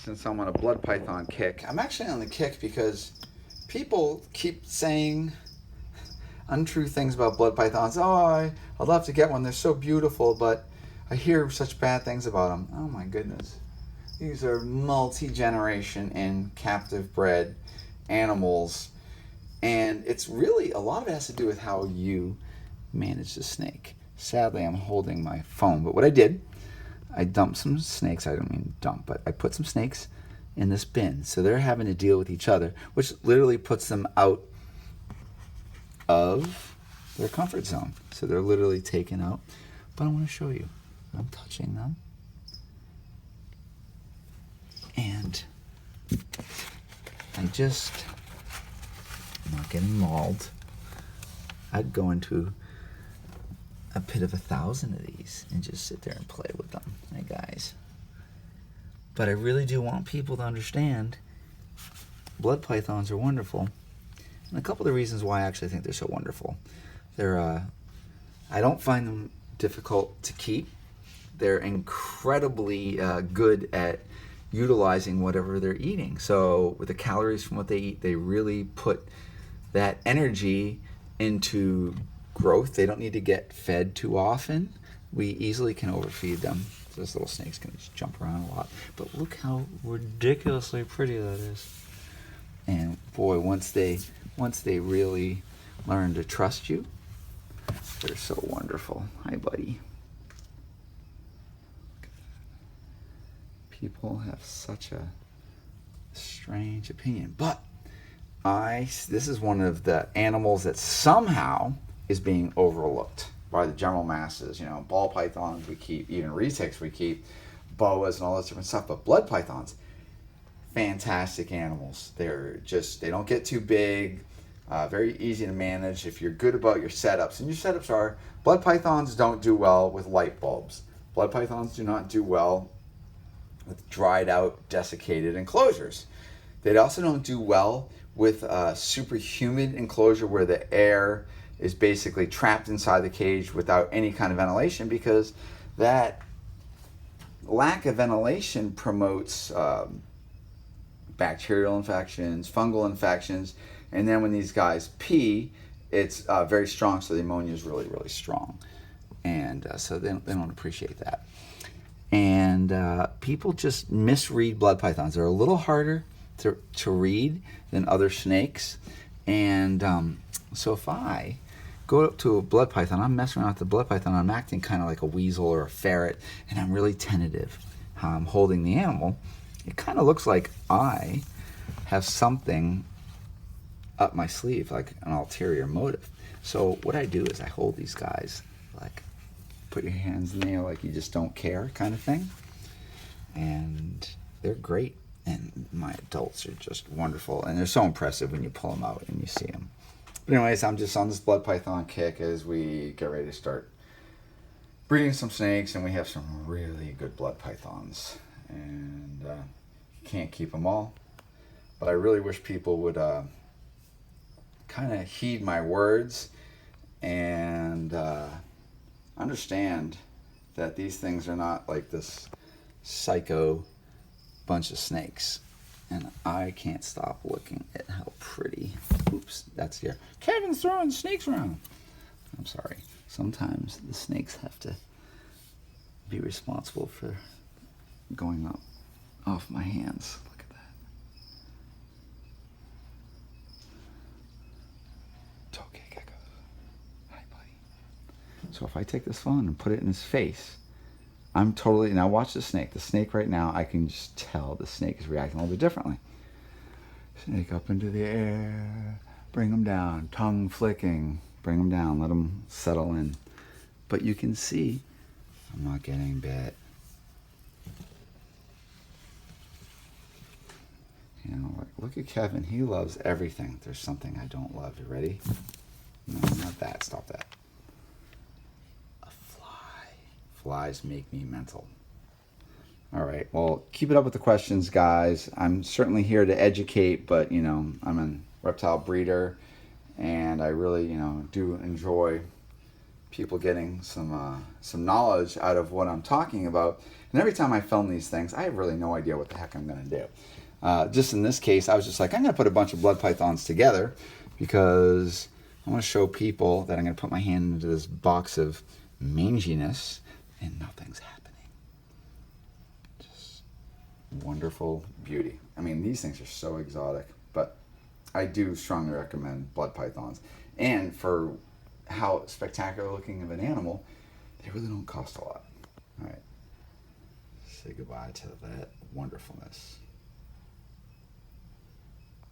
since I'm on a blood python kick. I'm actually on the kick because people keep saying untrue things about blood pythons. Oh, I'd love to get one. They're so beautiful, but I hear such bad things about them. Oh my goodness. These are multi-generation and captive bred animals. And it's really, a lot of it has to do with how you manage the snake. Sadly, I'm holding my phone, but what I did, I dumped some snakes. I don't mean dump, but I put some snakes in this bin. So they're having to deal with each other, which literally puts them out of their comfort zone. So they're literally taken out. But I want to show you. I'm touching them. And I'm not getting mauled. I'd go into a pit of 1,000 of these and just sit there and play with them. Hey guys. But I really do want people to understand blood pythons are wonderful. And a couple of the reasons why I actually think they're so wonderful. I don't find them difficult to keep. They're incredibly good at utilizing whatever they're eating. So with the calories from what they eat, they really put that energy into growth. They don't need to get fed too often. We easily can overfeed them. Those little snakes can just jump around a lot. But look how ridiculously pretty that is. And boy, once they really learn to trust you, they're so wonderful. Hi, buddy. People have such a strange opinion. But this is one of the animals that somehow is being overlooked by the general masses. You know, ball pythons we keep, even retics we keep, boas and all this different stuff. But blood pythons, fantastic animals. They don't get too big, very easy to manage if you're good about your setups. And your setups are, blood pythons don't do well with light bulbs. Blood pythons do not do well with dried out, desiccated enclosures. They also don't do well with a super humid enclosure where the air is basically trapped inside the cage without any kind of ventilation, because that lack of ventilation promotes bacterial infections, fungal infections, and then when these guys pee, it's very strong, so the ammonia is really, really strong. And so they don't appreciate that. And people just misread blood pythons. They're a little harder to read than other snakes. And so if I go up to a blood python, I'm messing around with the blood python, I'm acting kind of like a weasel or a ferret, and I'm really tentative how I'm holding the animal. It kind of looks like I have something up my sleeve, like an ulterior motive. So what I do is I hold these guys, like put your hands in the air like you just don't care kind of thing. And they're great. And my adults are just wonderful. And they're so impressive when you pull them out and you see them. But anyways, I'm just on this blood python kick as we get ready to start breeding some snakes. And we have some really good blood pythons. And you can't keep them all. But I really wish people would kind of heed my words and understand that these things are not like this psycho bunch of snakes. And I can't stop looking at how pretty. Oops, that's here. Kevin's throwing snakes around. I'm sorry. Sometimes the snakes have to be responsible for going up off my hands. Look at that. Tokay gecko. Hi, buddy. So if I take this phone and put it in his face, I'm totally, now watch the snake. The snake right now, I can just tell the snake is reacting a little bit differently. Snake up into the air, bring him down, tongue flicking, bring him down, let him settle in. But you can see, I'm not getting bit. You know, look at Kevin, he loves everything. There's something I don't love. You ready? No, not that, stop that. Flies make me mental. All right, well, keep it up with the questions, guys. I'm certainly here to educate, but, you know, I'm a reptile breeder, and I really, you know, do enjoy people getting some knowledge out of what I'm talking about. And every time I film these things, I have really no idea what the heck I'm going to do. Just in this case, I was just like, I'm going to put a bunch of blood pythons together because I want to show people that I'm going to put my hand into this box of manginess and nothing's happening. Just wonderful beauty. I mean, these things are so exotic, but I do strongly recommend blood pythons. And for how spectacular looking of an animal, they really don't cost a lot. All right. Say goodbye to that wonderfulness.